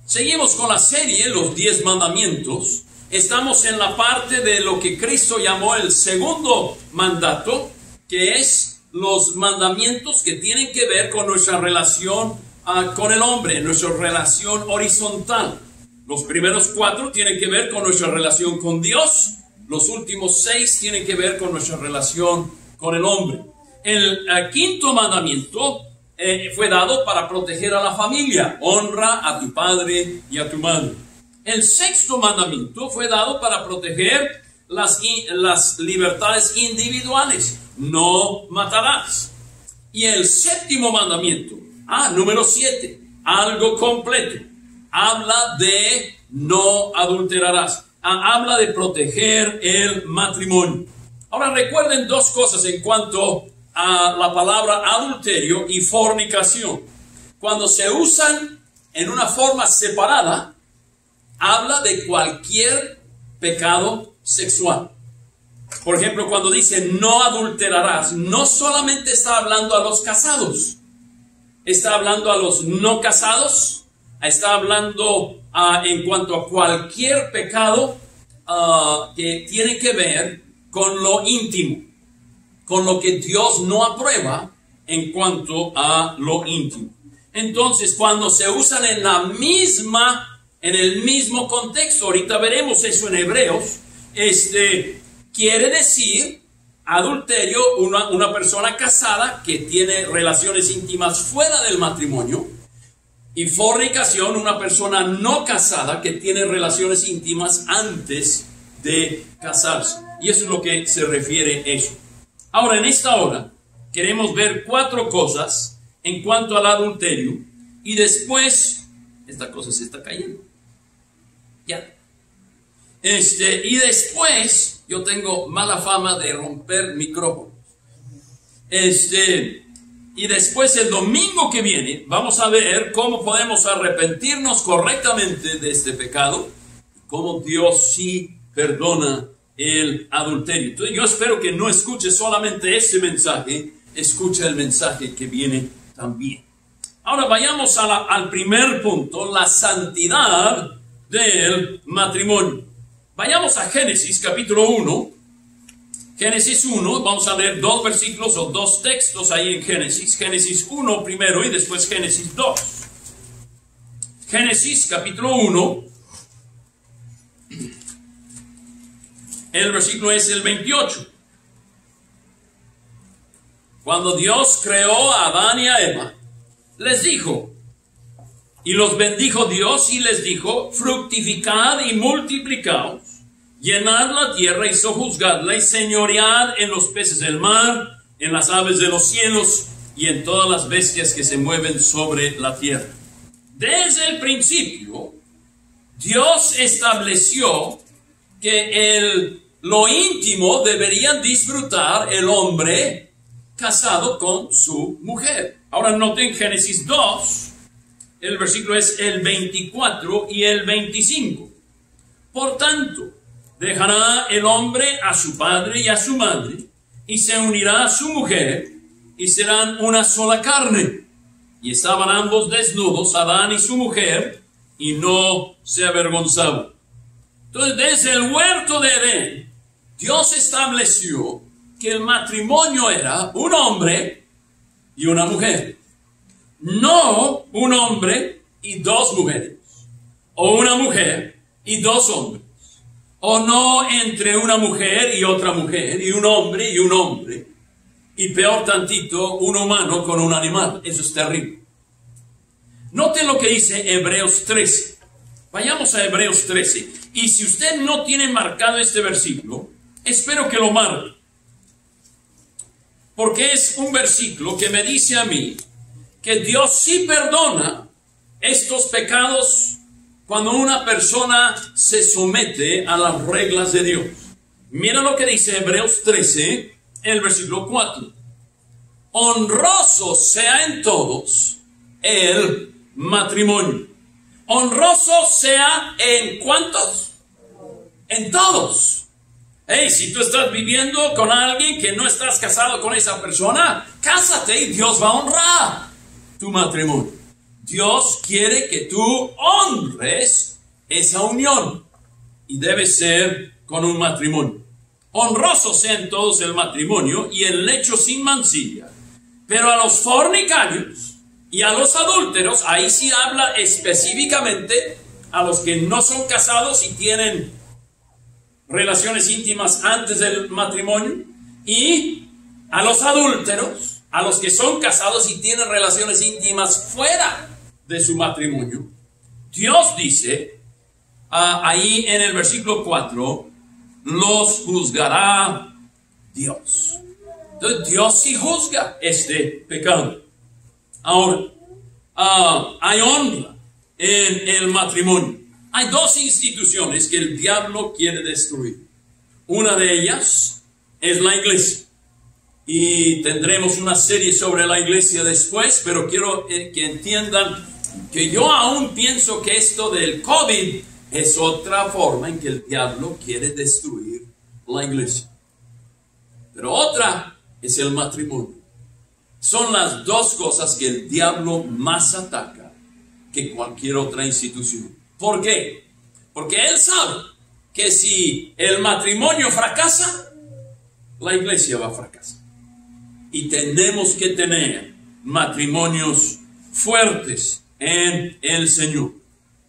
Seguimos con la serie, los 10 mandamientos. Estamos en la parte de lo que Cristo llamó el segundo mandato, que es los mandamientos que tienen que ver con nuestra relación con el hombre, nuestra relación horizontal. Los primeros 4 tienen que ver con nuestra relación con Dios. Los últimos 6 tienen que ver con nuestra relación con el hombre. El quinto mandamiento fue dado para proteger a la familia. Honra a tu padre y a tu madre. El sexto mandamiento fue dado para proteger las libertades individuales. No matarás. Y el séptimo mandamiento, número 7, algo completo. Habla de no adulterarás. Habla de proteger el matrimonio. Ahora recuerden 2 cosas en cuanto a la palabra adulterio y fornicación. Cuando se usan en una forma separada, habla de cualquier pecado sexual. Por ejemplo, cuando dice no adulterarás, no solamente está hablando a los casados, está hablando a los no casados, está hablando en cuanto a cualquier pecado que tiene que ver con lo íntimo, con lo que Dios no aprueba en cuanto a lo íntimo. Entonces, cuando se usan en el mismo contexto, ahorita veremos eso en Hebreos, quiere decir adulterio una persona casada que tiene relaciones íntimas fuera del matrimonio, y fornicación una persona no casada que tiene relaciones íntimas antes de casarse. Y eso es lo que se refiere a eso. Ahora, en esta hora, queremos ver 4 cosas en cuanto al adulterio. Y después, esta cosa se está cayendo. Ya. Y después, yo tengo mala fama de romper micrófonos. Y después, el domingo que viene, vamos a ver cómo podemos arrepentirnos correctamente de este pecado. Cómo Dios sí perdona el adulterio. Entonces, yo espero que no escuche solamente este mensaje, escuche el mensaje que viene también. Ahora vayamos al primer punto, la santidad del matrimonio. Vayamos a Génesis capítulo 1. Génesis 1, vamos a leer 2 versículos o 2 textos ahí en Génesis. Génesis 1 primero y después Génesis 2. Génesis capítulo 1. El versículo es el 28. Cuando Dios creó a Adán y a Eva, les dijo, y los bendijo Dios y les dijo, fructificad y multiplicaos, llenad la tierra y sojuzgadla y señoread en los peces del mar, en las aves de los cielos y en todas las bestias que se mueven sobre la tierra. Desde el principio, Dios estableció que lo íntimo deberían disfrutar el hombre casado con su mujer. Ahora noten Génesis 2, el versículo es el 24 y el 25. Por tanto, dejará el hombre a su padre y a su madre, y se unirá a su mujer, y serán una sola carne. Y estaban ambos desnudos, Adán y su mujer, y no se avergonzaban. Entonces, desde el huerto de Edén, Dios estableció que el matrimonio era un hombre y una mujer. No un hombre y 2 mujeres, o una mujer y 2 hombres. O no entre una mujer y otra mujer, y un hombre, y peor tantito, un humano con un animal. Eso es terrible. Noten lo que dice Hebreos 13. Vayamos a Hebreos 13. Y si usted no tiene marcado este versículo, espero que lo marque. Porque es un versículo que me dice a mí que Dios sí perdona estos pecados cuando una persona se somete a las reglas de Dios. Mira lo que dice Hebreos 13, el versículo 4. Honroso sea en todos el matrimonio. Honroso sea en ¿cuántos? En todos. Hey, si tú estás viviendo con alguien que no estás casado con esa persona, cásate y Dios va a honrar tu matrimonio. Dios quiere que tú honres esa unión y debe ser con un matrimonio. Honroso sea en todos el matrimonio y el lecho sin mancilla. Pero a los fornicarios y a los adúlteros, ahí sí habla específicamente a los que no son casados y tienen relaciones íntimas antes del matrimonio, y a los adúlteros, a los que son casados y tienen relaciones íntimas fuera de su matrimonio. Dios dice ahí en el versículo 4, los juzgará Dios. Entonces Dios sí juzga este pecado. Ahora, hay honra en el matrimonio. Hay dos instituciones que el diablo quiere destruir. Una de ellas es la iglesia. Y tendremos una serie sobre la iglesia después, pero quiero que entiendan que yo aún pienso que esto del COVID es otra forma en que el diablo quiere destruir la iglesia. Pero otra es el matrimonio. Son las dos cosas que el diablo más ataca que cualquier otra institución. ¿Por qué? Porque él sabe que si el matrimonio fracasa, la iglesia va a fracasar. Y tenemos que tener matrimonios fuertes en el Señor.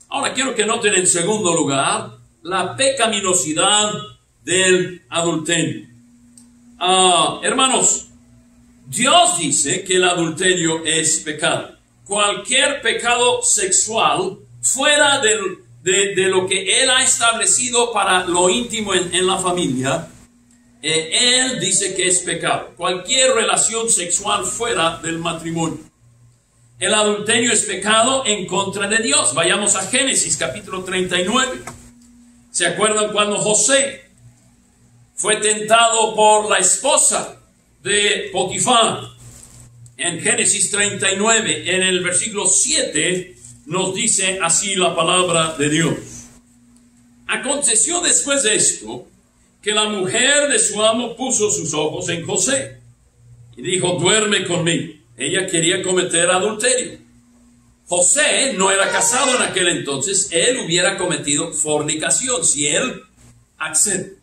Ahora quiero que noten en segundo lugar la pecaminosidad del adulterio. Hermanos, Dios dice que el adulterio es pecado. Cualquier pecado sexual fuera de lo que Él ha establecido para lo íntimo en la familia, Él dice que es pecado. Cualquier relación sexual fuera del matrimonio. El adulterio es pecado en contra de Dios. Vayamos a Génesis capítulo 39. ¿Se acuerdan cuando José fue tentado por la esposa de Potifar? En Génesis 39, en el versículo 7, nos dice así la palabra de Dios. Aconteció después de esto, que la mujer de su amo puso sus ojos en José y dijo, duerme conmigo. Ella quería cometer adulterio. José no era casado en aquel entonces, él hubiera cometido fornicación si él accede.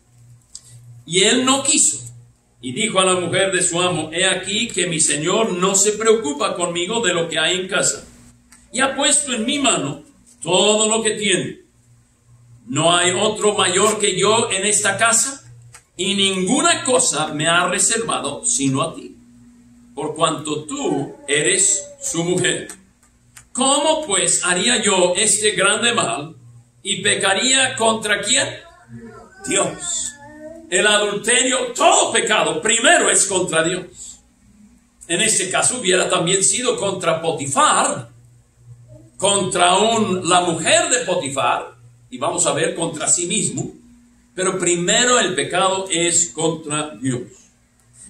Y él no quiso. Y dijo a la mujer de su amo, he aquí que mi señor no se preocupa conmigo de lo que hay en casa, y ha puesto en mi mano todo lo que tiene. No hay otro mayor que yo en esta casa, y ninguna cosa me ha reservado sino a ti, por cuanto tú eres su mujer. ¿Cómo pues haría yo este grande mal y pecaría contra quién? Dios. El adulterio, todo pecado, primero es contra Dios. En este caso hubiera también sido contra Potifar, contra la mujer de Potifar, y vamos a ver contra sí mismo, pero primero el pecado es contra Dios.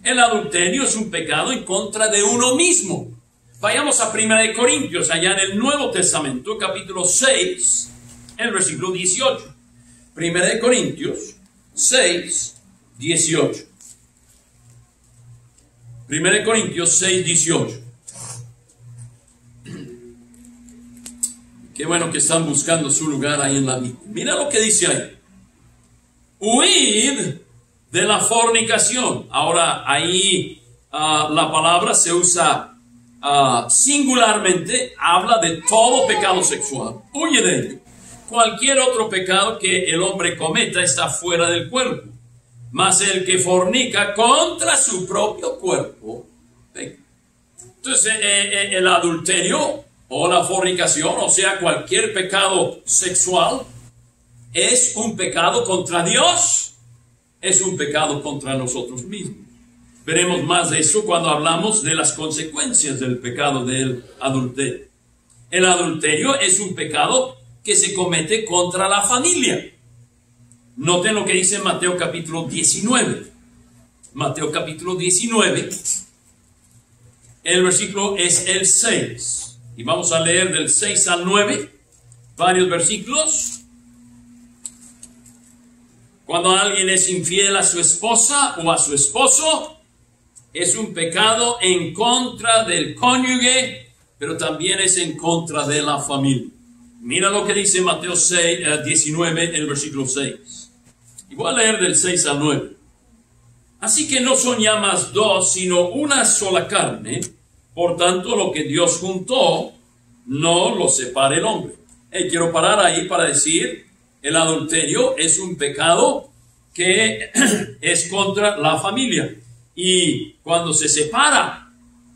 El adulterio es un pecado en contra de uno mismo. Vayamos a 1 Corintios, allá en el Nuevo Testamento, capítulo 6, el versículo 18. 1 Corintios 6, 18. 1 Corintios 6, 18. Qué bueno que están buscando su lugar ahí en la Biblia. Mira lo que dice ahí. Huid de la fornicación. Ahora ahí la palabra se usa singularmente, habla de todo pecado sexual. Huye de ello. Cualquier otro pecado que el hombre cometa está fuera del cuerpo. Mas el que fornica contra su propio cuerpo peca. Entonces el adulterio o la fornicación, o sea, cualquier pecado sexual, es un pecado contra Dios, es un pecado contra nosotros mismos. Veremos más de eso cuando hablamos de las consecuencias del pecado del adulterio. El adulterio es un pecado que se comete contra la familia. Noten lo que dice Mateo capítulo 19. Mateo capítulo 19, el versículo es el 6. Y vamos a leer del 6 al 9, varios versículos. Cuando alguien es infiel a su esposa o a su esposo, es un pecado en contra del cónyuge, pero también es en contra de la familia. Mira lo que dice Mateo 19, el versículo 6. Y voy a leer del 6 al 9. Así que no son ya más dos, sino una sola carne. Por tanto, lo que Dios juntó, no lo separe el hombre. Quiero parar ahí para decir, el adulterio es un pecado que es contra la familia. Y cuando se separa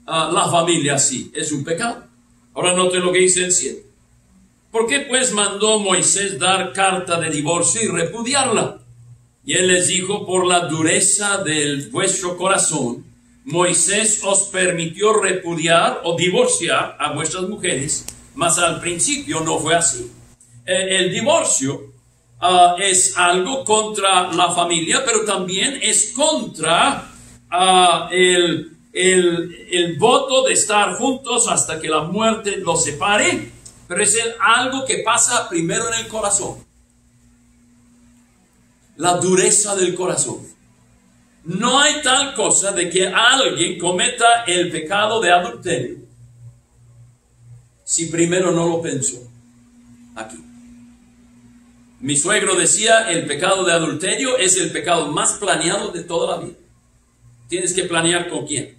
la familia, sí, es un pecado. Ahora noten lo que dice el 7. ¿Por qué pues mandó Moisés dar carta de divorcio y repudiarla? Y él les dijo, por la dureza de vuestro corazón, Moisés os permitió repudiar o divorciar a vuestras mujeres, mas al principio no fue así. El divorcio es algo contra la familia, pero también es contra el voto de estar juntos hasta que la muerte los separe, pero es algo que pasa primero en el corazón. La dureza del corazón. No hay tal cosa de que alguien cometa el pecado de adulterio si primero no lo pensó. Aquí. Mi suegro decía, el pecado de adulterio es el pecado más planeado de toda la vida. Tienes que planear con quién,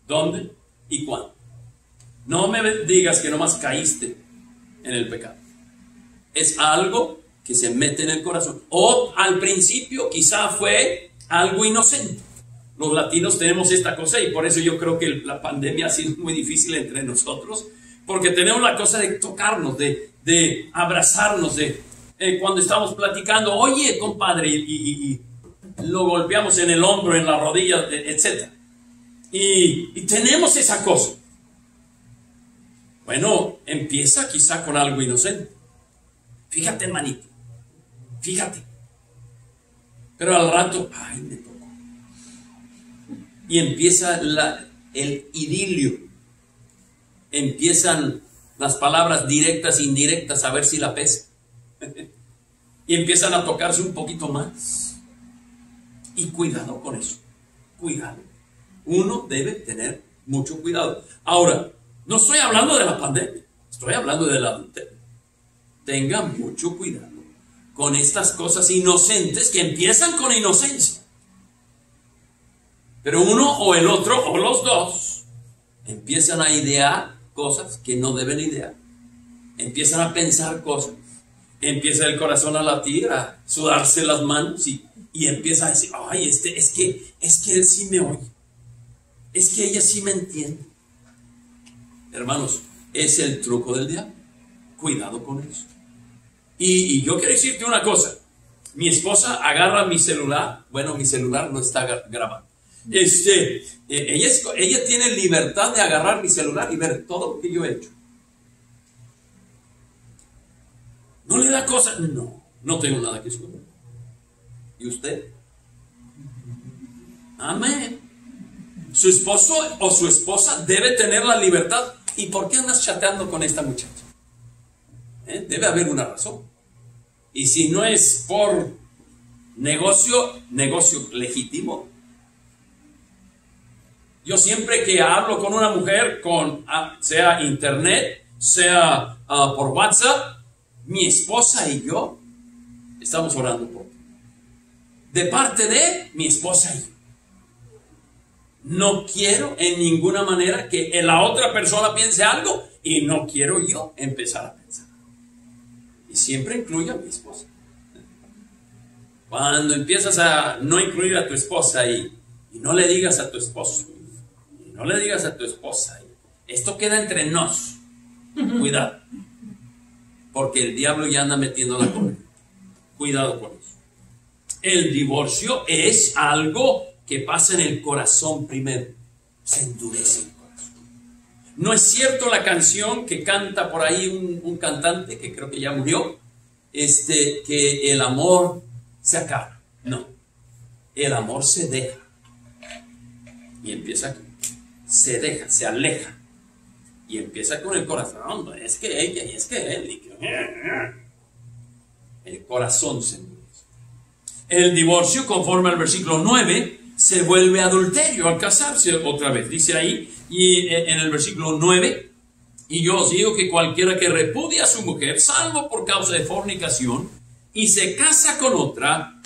dónde y cuándo. No me digas que nomás caíste en el pecado. Es algo que se mete en el corazón. O al principio quizá fue algo inocente. Los latinos tenemos esta cosa y por eso yo creo que la pandemia ha sido muy difícil entre nosotros, porque tenemos la cosa de tocarnos, de abrazarnos, cuando estamos platicando, oye compadre, y lo golpeamos en el hombro, en la rodilla, etc. Y tenemos esa cosa. Bueno, empieza quizá con algo inocente. Fíjate, hermanito. Fíjate. Pero al rato, ay, me tocó. Y empieza el idilio. Empiezan las palabras directas, indirectas, a ver si la pesa. Y empiezan a tocarse un poquito más. Y cuidado con eso. Cuidado. Uno debe tener mucho cuidado. Ahora, no estoy hablando de la pandemia. Estoy hablando del adulterio. Tengan mucho cuidado con estas cosas inocentes que empiezan con inocencia. Pero uno o el otro o los dos empiezan a idear cosas que no deben idear. Empiezan a pensar cosas. Empieza el corazón a latir, a sudarse las manos y empieza a decir, ay, es que él sí me oye. Es que ella sí me entiende. Hermanos, es el truco del diablo. Cuidado con eso. Y yo quiero decirte una cosa. Mi esposa agarra mi celular. Bueno, mi celular no está grabando. Ella tiene libertad de agarrar mi celular y ver todo lo que yo he hecho. ¿No le da cosa? No tengo nada que esconder. ¿Y usted? Amén. Su esposo o su esposa debe tener la libertad. ¿Y por qué andas chateando con esta muchacha? Debe haber una razón. Y si no es por negocio legítimo. Yo siempre que hablo con una mujer, sea internet, sea por WhatsApp, mi esposa y yo estamos orando por ti. De parte de mi esposa y yo. No quiero en ninguna manera que la otra persona piense algo y no quiero yo empezar a pensar. Y siempre incluyo a mi esposa. Cuando empiezas a no incluir a tu esposa y no le digas a tu esposo, y no le digas a tu esposa, esto queda entre nos. Cuidado. Porque el diablo ya anda metiendo la cola. Cuidado con eso. El divorcio es algo que pasa en el corazón primero. Se endurece el corazón. No es cierto la canción que canta por ahí un cantante que creo que ya murió, que el amor se acaba. No. El amor se deja. Y empieza aquí. Se deja, se aleja. Y empieza con el corazón. No, es que ella y es que él. El corazón se endurece. El divorcio, conforme al versículo 9, se vuelve adulterio al casarse otra vez. Dice ahí, y en el versículo 9, Y yo os digo que cualquiera que repudia a su mujer, salvo por causa de fornicación, y se casa con otra,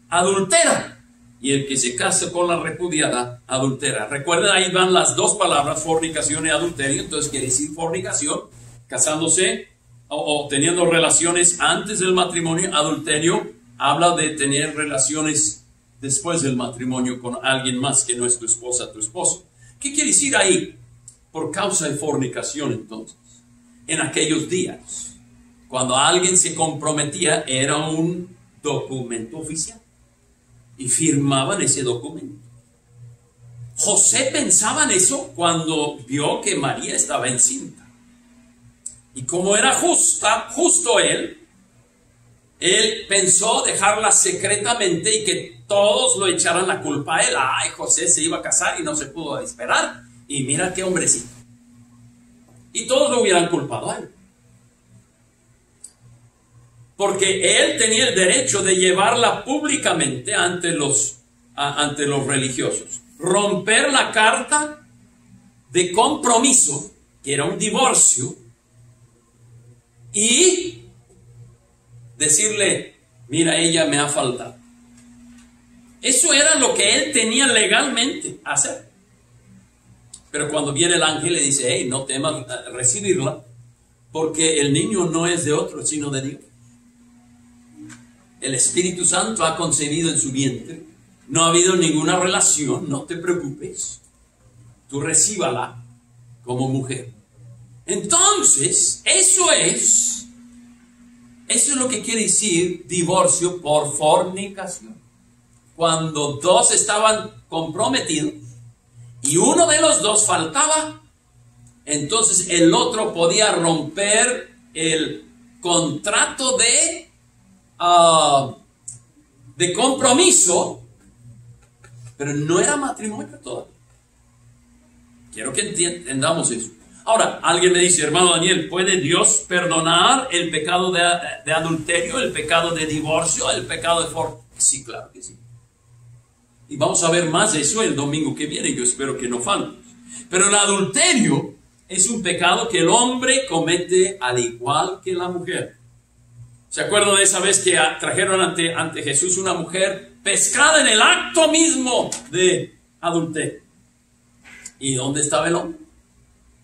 adultera. Y el que se casa con la repudiada, adultera. Recuerden, ahí van las dos palabras, fornicación y adulterio. Entonces quiere decir fornicación, casándose o teniendo relaciones antes del matrimonio. Adulterio habla de tener relaciones después del matrimonio con alguien más que no es tu esposa, tu esposo. ¿Qué quiere decir ahí? Por causa de fornicación, entonces. En aquellos días, cuando alguien se comprometía, era un documento oficial. Y firmaban ese documento. José pensaba en eso cuando vio que María estaba encinta. Y como era justo él pensó dejarla secretamente y que todos lo echaran la culpa a él. Ay, José se iba a casar y no se pudo esperar. Y mira qué hombrecito. Y todos lo hubieran culpado a él. Porque él tenía el derecho de llevarla públicamente ante los religiosos. Romper la carta de compromiso, que era un divorcio, y decirle, mira, ella me ha faltado. Eso era lo que él tenía legalmente hacer. Pero cuando viene el ángel le dice, hey, no temas recibirla, porque el niño no es de otro, sino de Dios. El Espíritu Santo ha concebido en su vientre. No ha habido ninguna relación, no te preocupes. Tú recíbala como mujer. Entonces, eso es lo que quiere decir divorcio por fornicación. Cuando dos estaban comprometidos y uno de los dos faltaba, entonces el otro podía romper el contrato de compromiso, pero no era matrimonio todavía. Quiero que entendamos eso. Ahora, alguien me dice, hermano Daniel, ¿puede Dios perdonar el pecado de adulterio, el pecado de divorcio, el pecado de fornicación? Sí, claro que sí. Y vamos a ver más de eso el domingo que viene, yo espero que no falte. Pero el adulterio es un pecado que el hombre comete al igual que la mujer. ¿Se acuerdan de esa vez que trajeron ante Jesús una mujer pescada en el acto mismo de adulterio? ¿Y dónde estaba el hombre?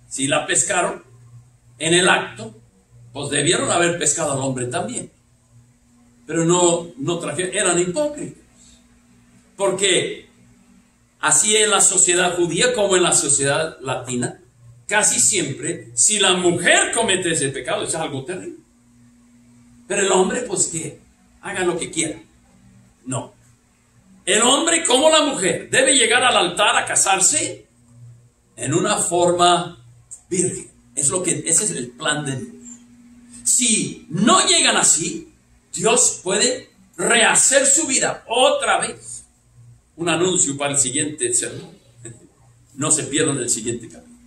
Si la pescaron en el acto, pues debieron haber pescado al hombre también. Pero no trajeron, eran hipócritas. Porque así en la sociedad judía como en la sociedad latina, casi siempre, si la mujer comete ese pecado, es algo terrible. Pero el hombre, pues que haga lo que quiera. No. El hombre, como la mujer, debe llegar al altar a casarse en una forma virgen. Ese es el plan de Dios. Si no llegan así, Dios puede rehacer su vida otra vez. Un anuncio para el siguiente sermón. No se pierdan el siguiente capítulo.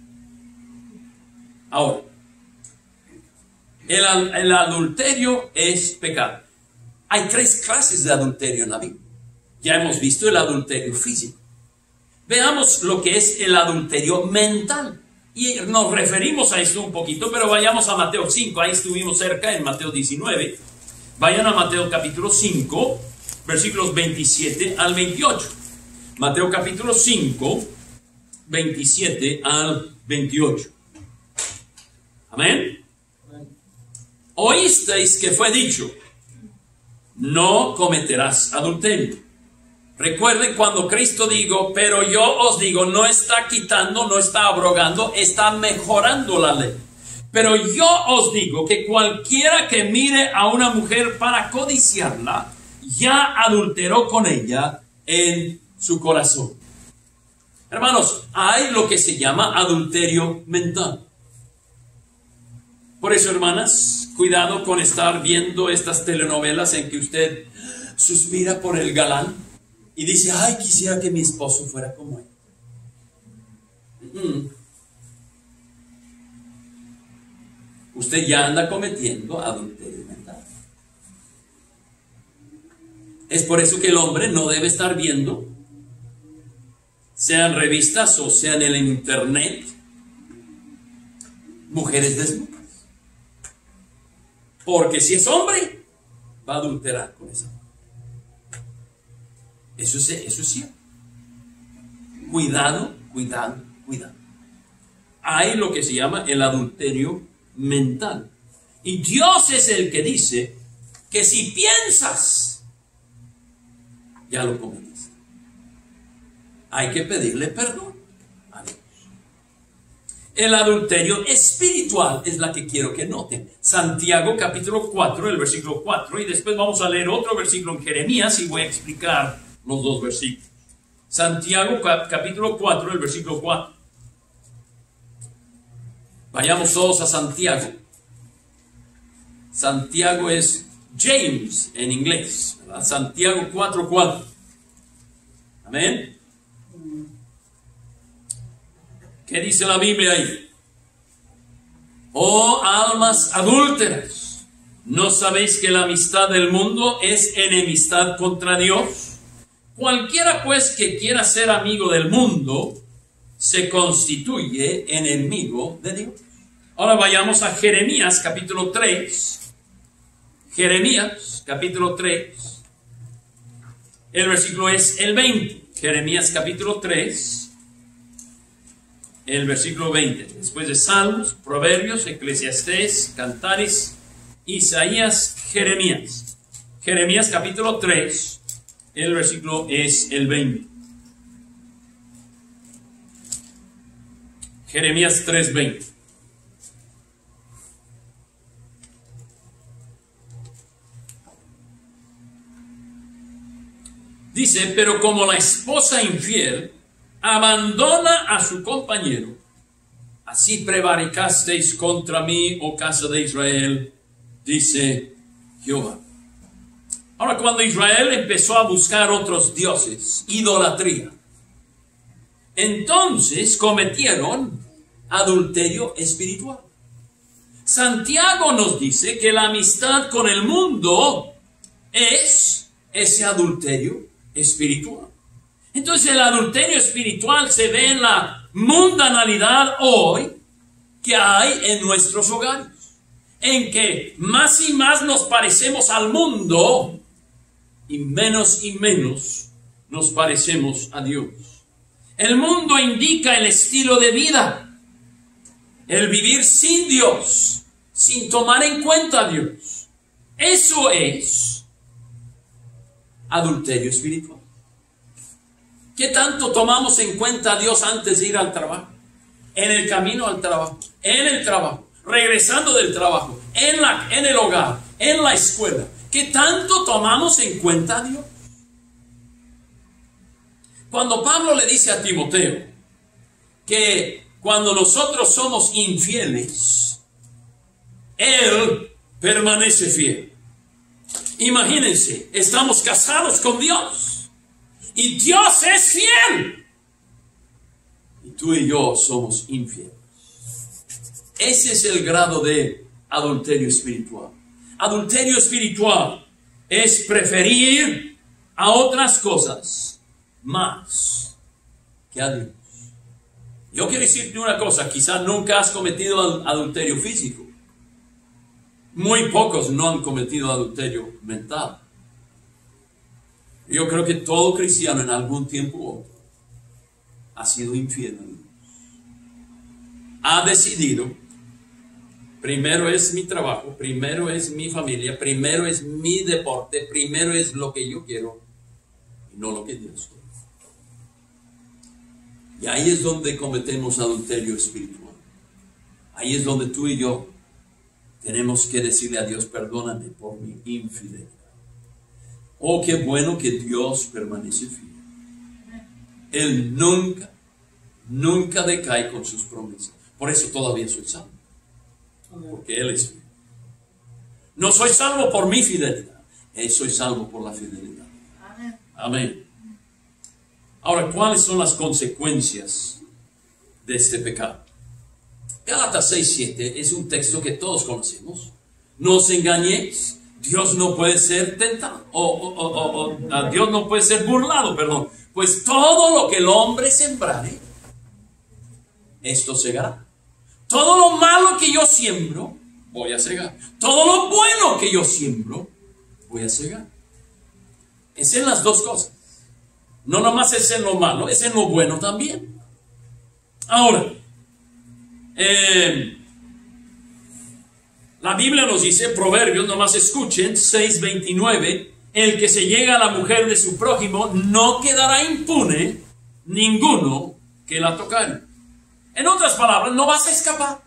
Ahora, el adulterio es pecado. Hay 3 clases de adulterio en la Biblia. Ya hemos visto el adulterio físico. Veamos lo que es el adulterio mental. Y nos referimos a esto un poquito, pero vayamos a Mateo 5. Ahí estuvimos cerca en Mateo 19. Vayan a Mateo capítulo 5, versículos 27 al 28. Mateo capítulo 5, 27 al 28. Amén. Oísteis que fue dicho, no cometerás adulterio. Recuerden cuando Cristo dijo, pero yo os digo, no está quitando, no está abrogando, está mejorando la ley. Pero yo os digo que cualquiera que mire a una mujer para codiciarla, ya adulteró con ella en su corazón. Hermanos, hay lo que se llama adulterio mental. Por eso, hermanas, cuidado con estar viendo estas telenovelas en que usted suspira por el galán y dice, ay, quisiera que mi esposo fuera como él. Usted ya anda cometiendo adulterio mental. Es por eso que el hombre no debe estar viendo, sean revistas o sean en el internet, mujeres desnudas. Porque si es hombre, va a adulterar con esa mujer. Eso es cierto. Cuidado, cuidado, cuidado. Hay lo que se llama el adulterio mental. Y Dios es el que dice que si piensas, ya lo cometiste. Hay que pedirle perdón a Dios. El adulterio espiritual es la que quiero que noten. Santiago capítulo 4, el versículo 4, y después vamos a leer otro versículo en Jeremías y voy a explicar los dos versículos. Santiago capítulo 4, el versículo 4. Vayamos todos a Santiago. Santiago es James en inglés, ¿verdad? Santiago 4:4. Amén. ¿Qué dice la Biblia ahí? Oh almas adúlteras, ¿no sabéis que la amistad del mundo es enemistad contra Dios? Cualquiera pues que quiera ser amigo del mundo se constituye enemigo de Dios. Ahora vayamos a Jeremías capítulo 3. Jeremías capítulo 3. El versículo es el 20. Jeremías capítulo 3. El versículo 20. Después de Salmos, Proverbios, Eclesiastés, Cantares, Isaías, Jeremías. Jeremías capítulo 3. El versículo es el 20. Jeremías 3:20. Dice, pero como la esposa infiel abandona a su compañero, así prevaricasteis contra mí, oh casa de Israel, dice Jehová. Ahora, cuando Israel empezó a buscar otros dioses, idolatría, entonces cometieron adulterio espiritual. Santiago nos dice que la amistad con el mundo es ese adulterio espiritual. Entonces el adulterio espiritual se ve en la mundanalidad hoy que hay en nuestros hogares, en que más y más nos parecemos al mundo y menos nos parecemos a Dios. El mundo indica el estilo de vida, el vivir sin Dios, sin tomar en cuenta a Dios. Eso es adulterio espiritual. ¿Qué tanto tomamos en cuenta a Dios antes de ir al trabajo? En el camino al trabajo, en el trabajo, regresando del trabajo, en el hogar, en la escuela. ¿Qué tanto tomamos en cuenta a Dios? Cuando Pablo le dice a Timoteo que cuando nosotros somos infieles, Él permanece fiel. Imagínense, estamos casados con Dios y Dios es fiel. Y tú y yo somos infieles. Ese es el grado de adulterio espiritual. Adulterio espiritual es preferir a otras cosas más que a Dios. Yo quiero decirte una cosa, quizás nunca has cometido adulterio físico. Muy pocos no han cometido adulterio mental. Yo creo que todo cristiano en algún tiempo u otro ha sido infiel a Dios. Ha decidido, primero es mi trabajo, primero es mi familia, primero es mi deporte, primero es lo que yo quiero y no lo que Dios quiere. Y ahí es donde cometemos adulterio espiritual. Ahí es donde tú y yo tenemos que decirle a Dios, perdóname por mi infidelidad. Oh, qué bueno que Dios permanece fiel. Él nunca decae con sus promesas. Por eso todavía soy salvo. Porque Él es fiel. No soy salvo por mi fidelidad. Soy salvo por la fidelidad. Amén. Ahora, ¿cuáles son las consecuencias de este pecado? Gálatas 6:7 es un texto que todos conocemos. No os engañéis, Dios no puede ser tentado, Dios no puede ser burlado, perdón. Pues todo lo que el hombre sembrare, esto segará. Todo lo malo que yo siembro, voy a cegar. Todo lo bueno que yo siembro, voy a cegar. Es en las dos cosas. No nomás es en lo malo, es en lo bueno también. Ahora, la Biblia nos dice, Proverbios, nomás escuchen, 6:29, el que se llega a la mujer de su prójimo no quedará impune ninguno que la tocare. En otras palabras, no vas a escapar.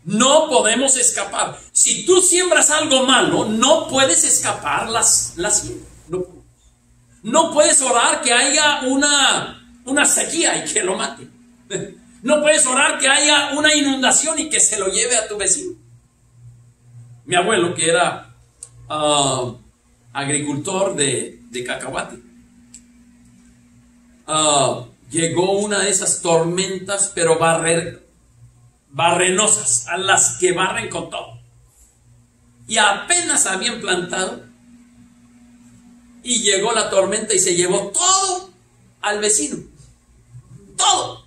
No podemos escapar. Si tú siembras algo malo, no puedes escapar las siembras. No puedes orar que haya una sequía y que lo mate. No puedes orar que haya una inundación y que se lo lleve a tu vecino. Mi abuelo, que era agricultor de cacahuate, llegó una de esas tormentas, pero barrenosas, a las que barren con todo. Y apenas habían plantado, y llegó la tormenta y se llevó todo al vecino. Todo.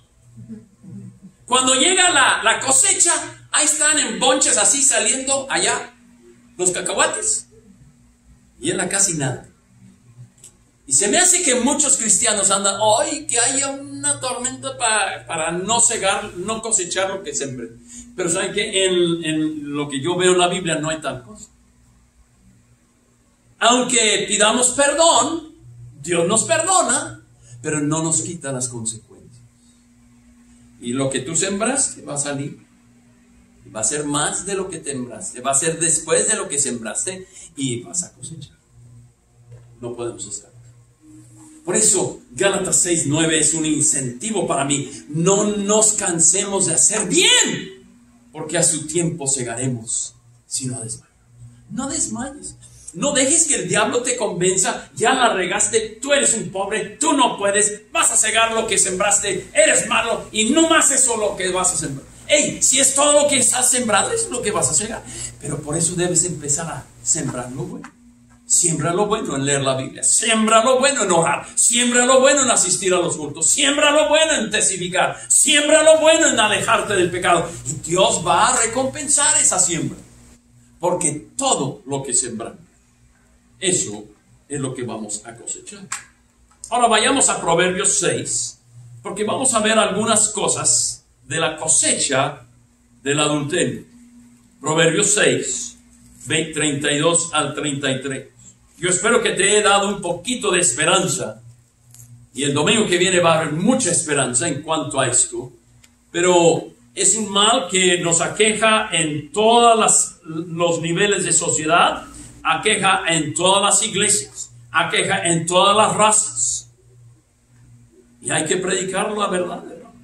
Cuando llega la cosecha, ahí están en bonches así saliendo allá los cacahuates. Y en la casi nada. Y se me hace que muchos cristianos andan, ¡ay, que haya una tormenta para no cegar, no cosechar lo que sembré! Pero ¿saben qué? En lo que yo veo en la Biblia no hay tal cosa. Aunque pidamos perdón, Dios nos perdona, pero no nos quita las consecuencias. Y lo que tú sembraste va a salir. Y va a ser más de lo que sembraste. Va a ser después de lo que sembraste y vas a cosechar. No podemos estar. Por eso, Gálatas 6:9 es un incentivo para mí. No nos cansemos de hacer bien, porque a su tiempo segaremos si no desmayamos. No desmayes. No dejes que el diablo te convenza, ya la regaste, tú eres un pobre, tú no puedes, vas a cegar lo que sembraste, eres malo y no más eso lo que vas a sembrar. Hey, si es todo lo que has sembrado, es lo que vas a cegar. Pero por eso debes empezar a sembrar lo bueno. Siembra lo bueno en leer la Biblia, siembra lo bueno en orar, siembra lo bueno en asistir a los cultos, siembra lo bueno en testificar, siembra lo bueno en alejarte del pecado. Y Dios va a recompensar esa siembra. Porque todo lo que sembramos, eso es lo que vamos a cosechar. Ahora vayamos a Proverbios 6, porque vamos a ver algunas cosas de la cosecha del adulterio. Proverbios 6, 32 al 33. Yo espero que te he dado un poquito de esperanza. Y el domingo que viene va a haber mucha esperanza en cuanto a esto. Pero es un mal que nos aqueja en todos los niveles de sociedad. Aqueja en todas las iglesias, aqueja en todas las razas. Y hay que predicar la verdad, hermano.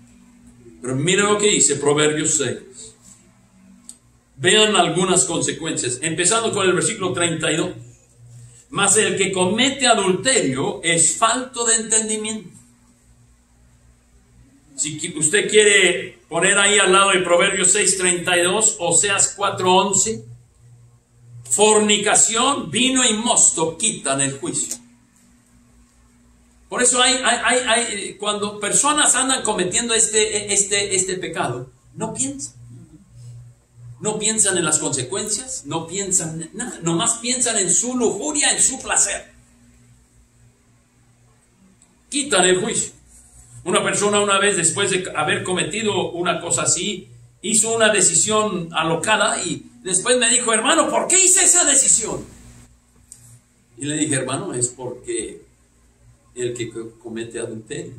Pero miren lo que dice Proverbios 6. Vean algunas consecuencias, empezando con el versículo 32. Mas el que comete adulterio es falto de entendimiento. Si usted quiere poner ahí al lado de Proverbios 6:32, Oseas 4:11. Fornicación, vino y mosto quitan el juicio. Por eso cuando personas andan cometiendo este pecado, no piensan. No piensan en las consecuencias, no piensan en nada, nomás piensan en su lujuria, en su placer. Quitan el juicio. Una persona una vez, después de haber cometido una cosa así, hizo una decisión alocada y después me dijo, hermano, ¿por qué hice esa decisión? Y le dije, hermano, es porque el que comete adulterio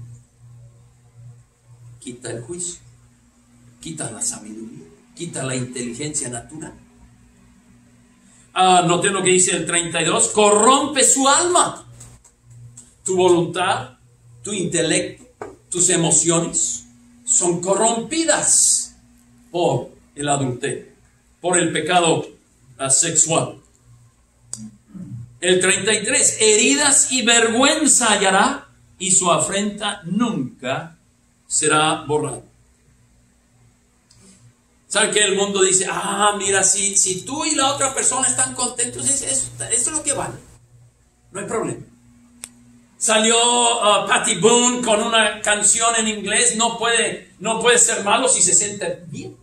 quita el juicio, quita la sabiduría, quita la inteligencia natural. Noten lo que dice el 32, corrompe su alma, tu voluntad, tu intelecto, tus emociones son corrompidas por el adulterio, por el pecado sexual. El 33, heridas y vergüenza hallará y su afrenta nunca será borrada. ¿Saben que el mundo dice, mira, si tú y la otra persona están contentos, eso es lo que vale, no hay problema? Salió Patty Boone con una canción en inglés. No puede ser malo si se siente bien.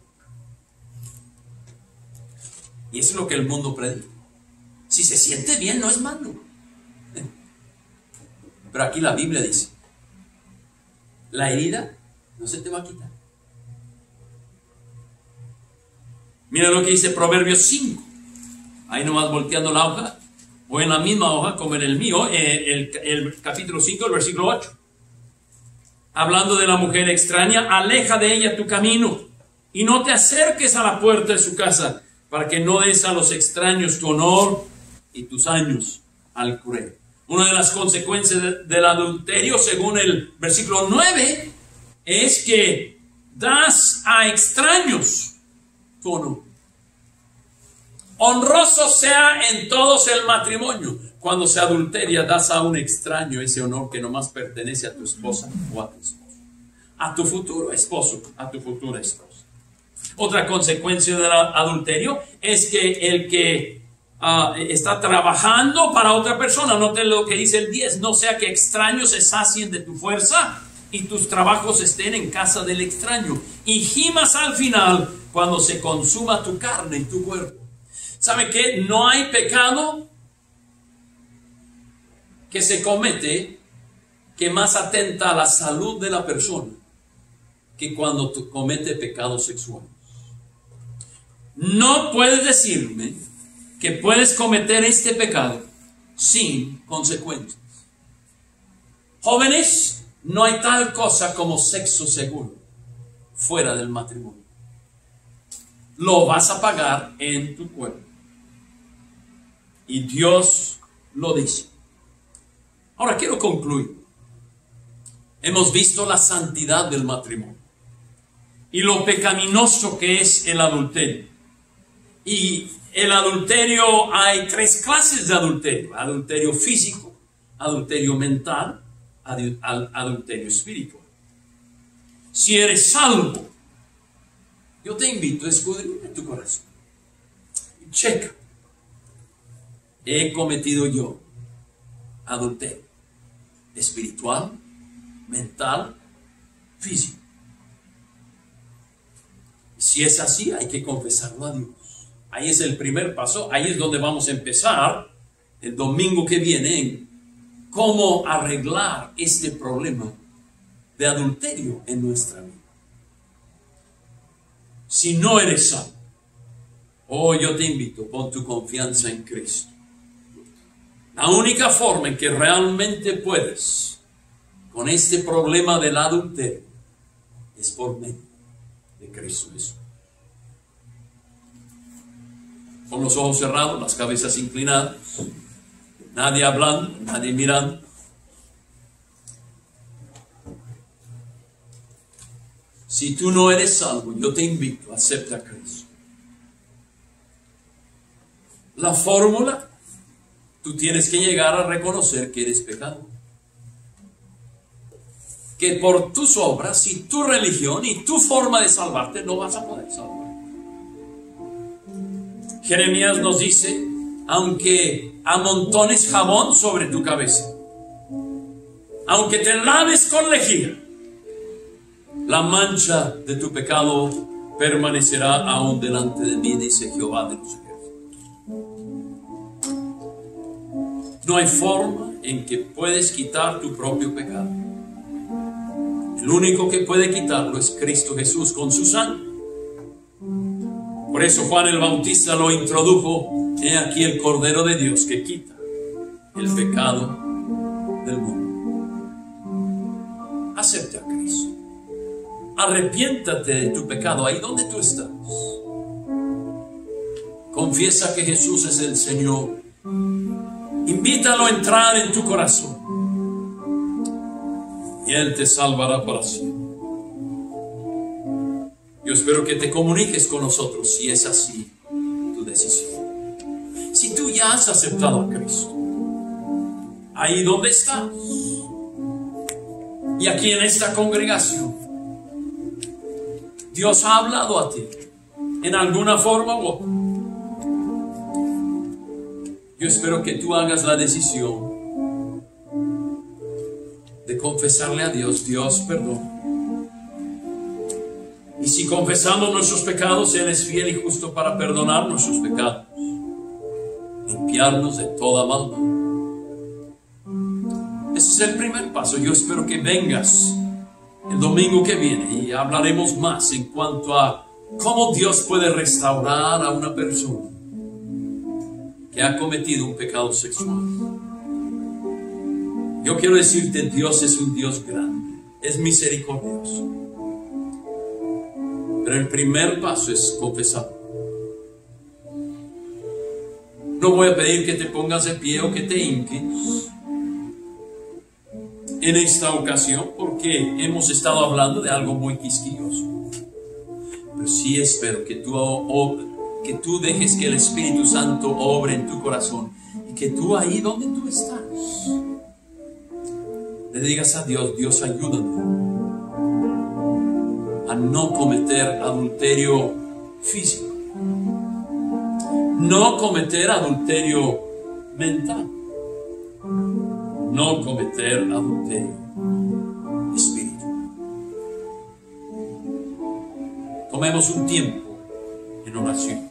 Y eso es lo que el mundo predica. Si se siente bien, no es malo. Pero aquí la Biblia dice, la herida no se te va a quitar. Mira lo que dice Proverbios 5. Ahí nomás volteando la hoja, o en la misma hoja como en el mío, el capítulo 5, el versículo 8. Hablando de la mujer extraña, aleja de ella tu camino y no te acerques a la puerta de su casa, para que no des a los extraños tu honor y tus años al cruel. Una de las consecuencias del adulterio, según el versículo 9, es que das a extraños tu honor. Honroso sea en todos el matrimonio. Cuando se adulteria, das a un extraño ese honor que nomás pertenece a tu esposa o a tu esposo, a tu futuro esposo, a tu futura esposa. Otra consecuencia del adulterio es que el que está trabajando para otra persona, note lo que dice el 10, no sea que extraños se sacien de tu fuerza y tus trabajos estén en casa del extraño, y gimas al final cuando se consuma tu carne y tu cuerpo. ¿Sabe qué? No hay pecado que se comete que más atenta a la salud de la persona que cuando tú cometes pecados sexuales. No puedes decirme que puedes cometer este pecado sin consecuencias. Jóvenes, no hay tal cosa como sexo seguro fuera del matrimonio. Lo vas a pagar en tu cuerpo. Y Dios lo dice. Ahora quiero concluir. Hemos visto la santidad del matrimonio y lo pecaminoso que es el adulterio. Y el adulterio, hay tres clases de adulterio: adulterio físico, adulterio mental, adulterio espiritual. Si eres salvo, yo te invito a escudriñar tu corazón. Checa. ¿He cometido yo adulterio espiritual, mental, físico? Si es así, hay que confesarlo a Dios. Ahí es el primer paso. Ahí es donde vamos a empezar el domingo que viene en cómo arreglar este problema de adulterio en nuestra vida. Si no eres salvo, yo te invito, pon tu confianza en Cristo. La única forma en que realmente puedes con este problema del adulterio es por medio de Cristo Jesús. Con los ojos cerrados, las cabezas inclinadas, nadie hablando, nadie mirando. Si tú no eres salvo, yo te invito, acepta a Cristo. La fórmula: tú tienes que llegar a reconocer que eres pecador, que por tus obras y tu religión y tu forma de salvarte no vas a poder salvar. Jeremías nos dice: aunque amontones jabón sobre tu cabeza, aunque te laves con lejía, la mancha de tu pecado permanecerá aún delante de mí, dice Jehová de los ejércitos. No hay forma en que puedes quitar tu propio pecado. El único que puede quitarlo es Cristo Jesús con su sangre. Por eso Juan el Bautista lo introdujo: he aquí el Cordero de Dios que quita el pecado del mundo. Acepta a Cristo. Arrepiéntate de tu pecado ahí donde tú estás. Confiesa que Jesús es el Señor. Invítalo a entrar en tu corazón y Él te salvará para siempre. Yo espero que te comuniques con nosotros si es así tu decisión. Si tú ya has aceptado a Cristo, ahí donde estás y aquí en esta congregación, Dios ha hablado a ti en alguna forma u otra. Yo espero que tú hagas la decisión de confesarle a Dios: Dios, perdón. Y si confesamos nuestros pecados, Él es fiel y justo para perdonar nuestros pecados, limpiarnos de toda maldad. Ese es el primer paso. Yo espero que vengas el domingo que viene y hablaremos más en cuanto a cómo Dios puede restaurar a una persona que ha cometido un pecado sexual. Yo quiero decirte, Dios es un Dios grande, es misericordioso. Pero el primer paso es confesar. No voy a pedir que te pongas de pie o que te hinques en esta ocasión, porque hemos estado hablando de algo muy quisquilloso. Pero sí espero que tú dejes que el Espíritu Santo obre en tu corazón y que tú, ahí donde tú estás, le digas a Dios: Dios, ayúdame a no cometer adulterio físico, no cometer adulterio mental, no cometer adulterio espiritual. Tomemos un tiempo en oración.